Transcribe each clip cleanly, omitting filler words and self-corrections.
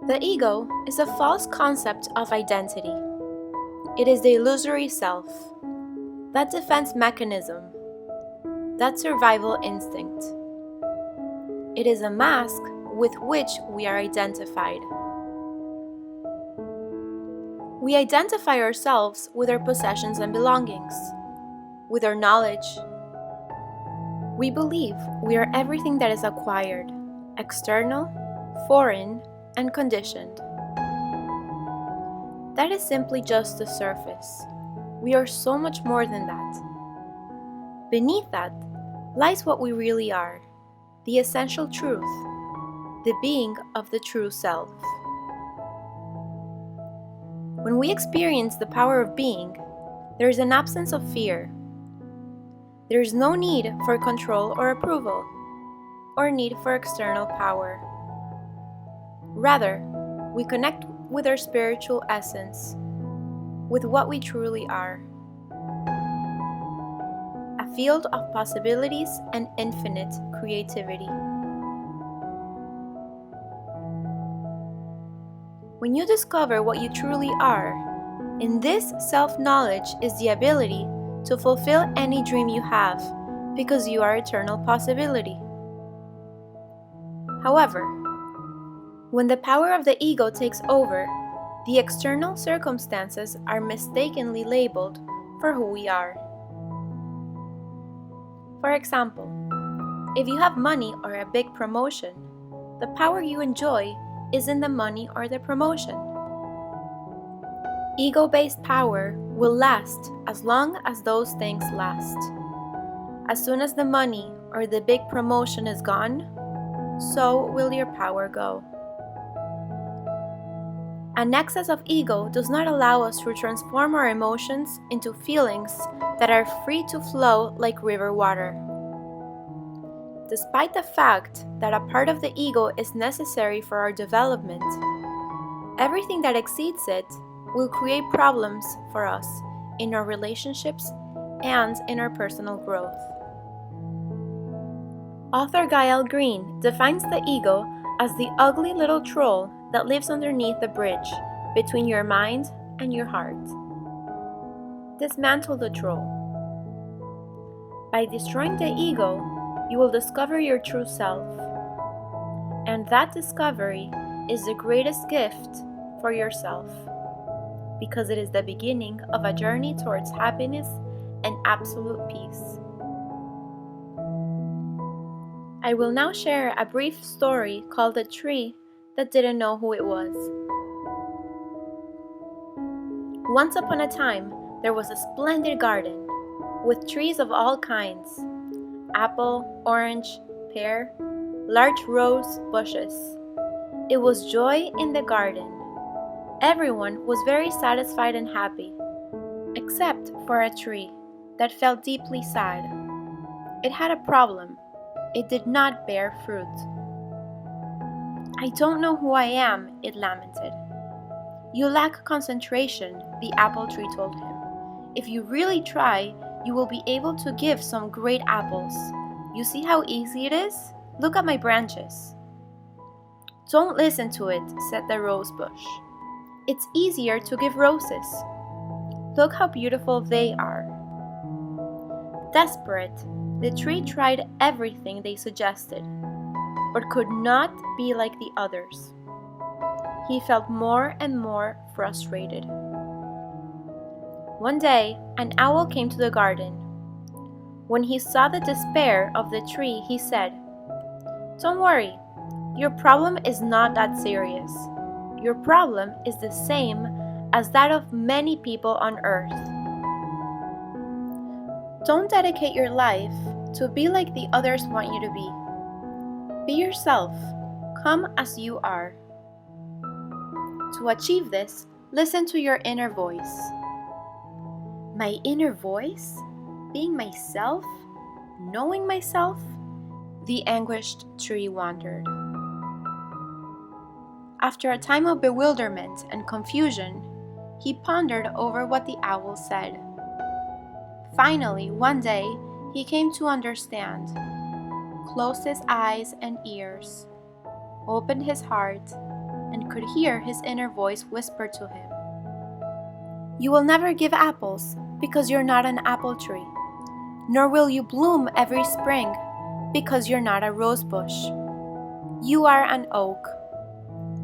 The ego is a false concept of identity. It is the illusory self, that defense mechanism, that survival instinct. It is a mask with which we are identified. We identify ourselves with our possessions and belongings, with our knowledge. We believe we are everything that is acquired, external, foreign, and conditioned. That is simply just the surface. We are so much more than that. Beneath that lies what we really are, the essential truth, the being of the true self. When we experience the power of being, there is an absence of fear. There is no need for control or approval, or need for external power. Rather, we connect with our spiritual essence, with what we truly are. A field of possibilities and infinite creativity. When you discover what you truly are, in this self-knowledge is the ability to fulfill any dream you have, because you are eternal possibility. However, when the power of the ego takes over, the external circumstances are mistakenly labeled for who we are. For example, if you have money or a big promotion, the power you enjoy is in the money or the promotion. Ego-based power will last as long as those things last. As soon as the money or the big promotion is gone, so will your power go. An excess of ego does not allow us to transform our emotions into feelings that are free to flow like river water. Despite the fact that a part of the ego is necessary for our development, everything that exceeds it will create problems for us in our relationships and in our personal growth. Author Gael Green defines the ego as the ugly little troll that lives underneath the bridge between your mind and your heart. Dismantle the troll. By destroying the ego, you will discover your true self. And that discovery is the greatest gift for yourself, because it is the beginning of a journey towards happiness and absolute peace. I will now share a brief story called The Tree That Didn't Know Who It Was. Once upon a time, there was a splendid garden with trees of all kinds: apple, orange, pear, large rose bushes. It was joy in the garden. Everyone was very satisfied and happy, except for a tree that felt deeply sad. It had a problem. It did not bear fruit. "I don't know who I am," it lamented. "You lack concentration," the apple tree told him. "If you really try, you will be able to give some great apples. You see how easy it is? Look at my branches." "Don't listen to it," said the rose bush. "It's easier to give roses. Look how beautiful they are." Desperate, the tree tried everything they suggested, but could not be like the others. He felt more and more frustrated. One day, an owl came to the garden. When he saw the despair of the tree, he said, "Don't worry, your problem is not that serious. Your problem is the same as that of many people on earth. Don't dedicate your life to be like the others want you to be. Be yourself. Come as you are. To achieve this, listen to your inner voice." My inner voice? Being myself? Knowing myself? The anguished tree wondered. After a time of bewilderment and confusion, he pondered over what the owl said. Finally, one day, he came to understand, closed his eyes and ears, opened his heart, and could hear his inner voice whisper to him, "You will never give apples because you're not an apple tree, nor will you bloom every spring because you're not a rose bush. You are an oak.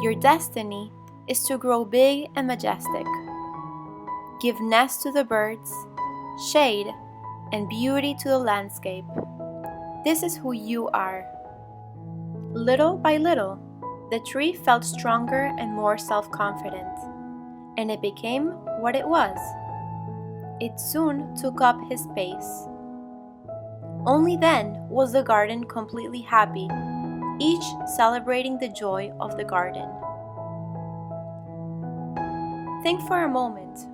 Your destiny is to grow big and majestic. Give nest to the birds, shade, and beauty to the landscape. This is who you are." Little by little, the tree felt stronger and more self-confident, and it became what it was. It soon took up his space. Only then was the garden completely happy, each celebrating the joy of the garden. Think for a moment.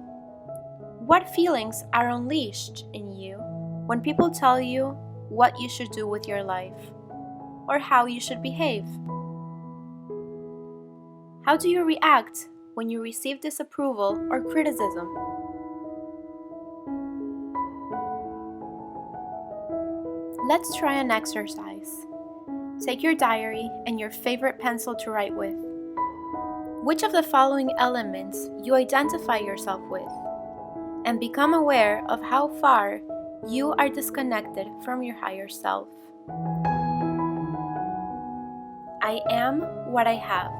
What feelings are unleashed in you when people tell you what you should do with your life or how you should behave? How do you react when you receive disapproval or criticism? Let's try an exercise. Take your diary and your favorite pencil to write with. Which of the following elements you identify yourself with, and become aware of how far you are disconnected from your higher self. I am what I have.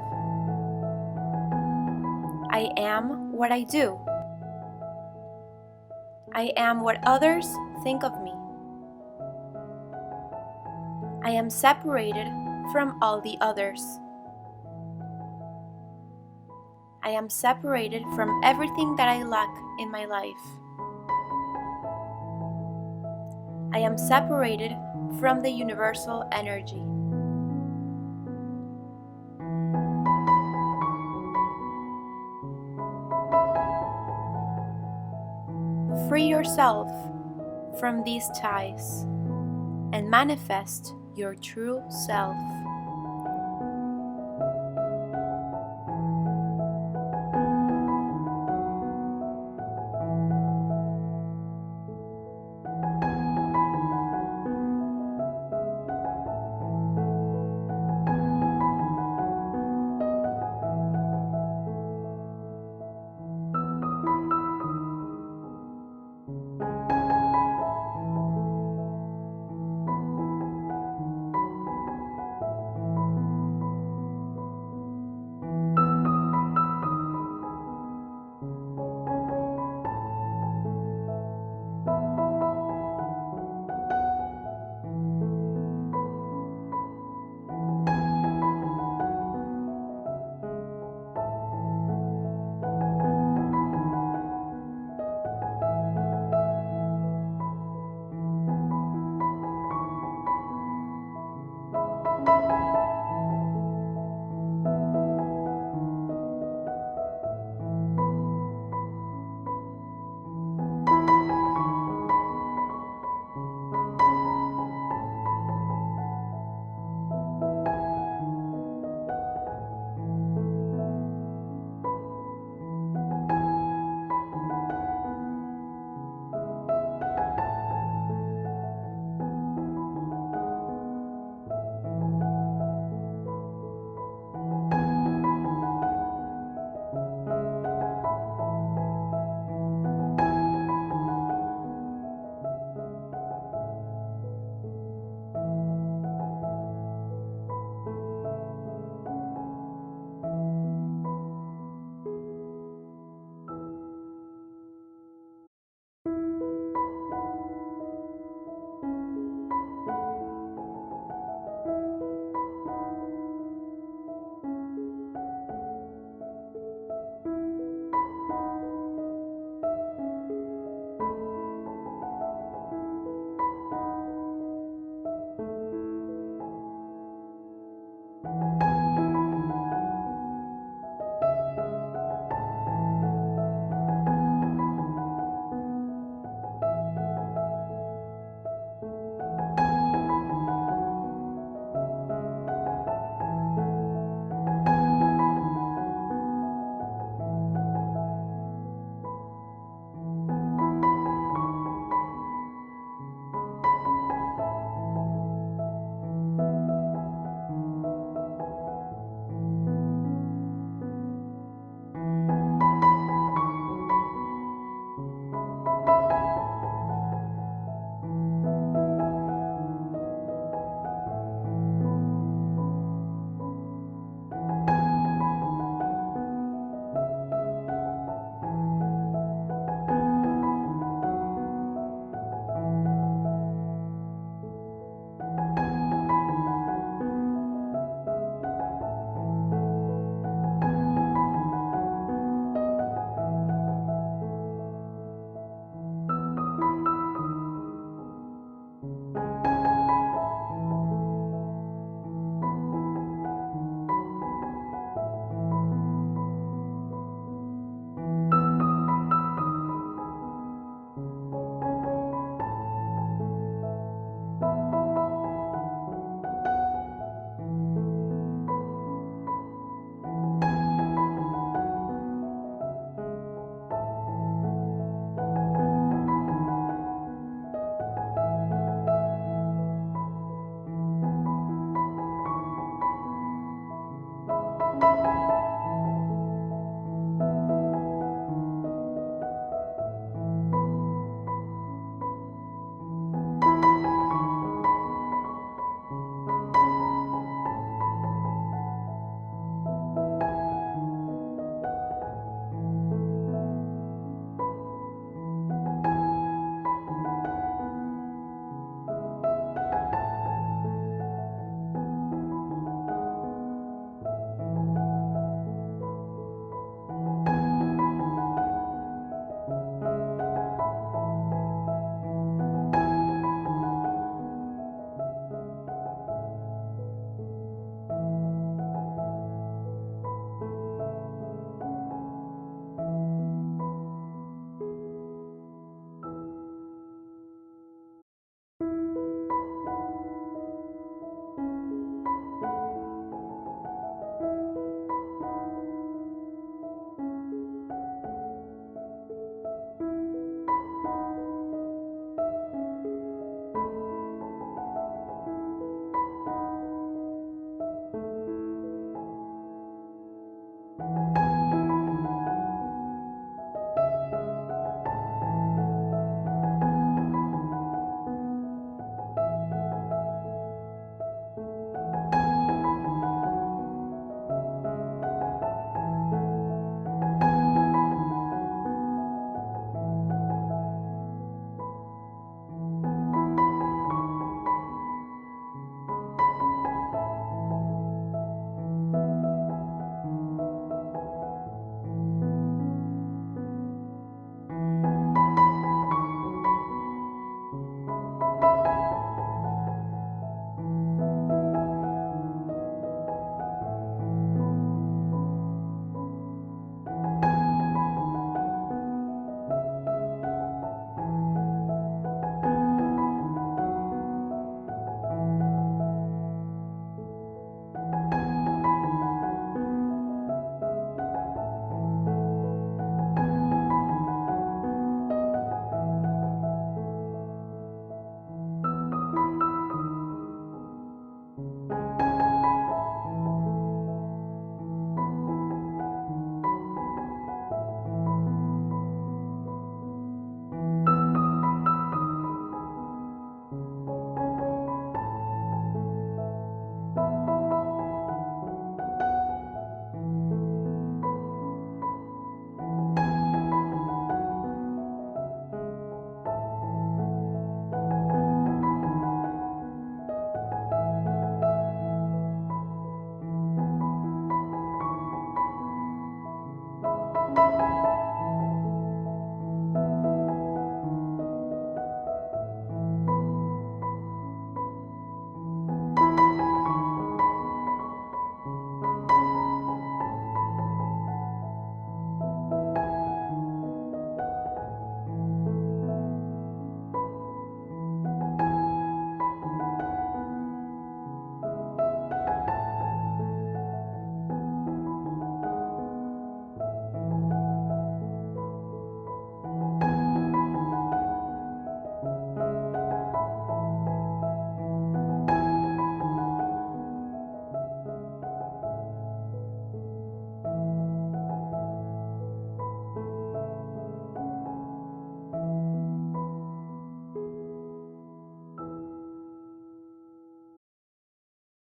I am what I do. I am what others think of me. I am separated from all the others. I am separated from everything that I lack in my life. I am separated from the universal energy. Free yourself from these ties and manifest your true self.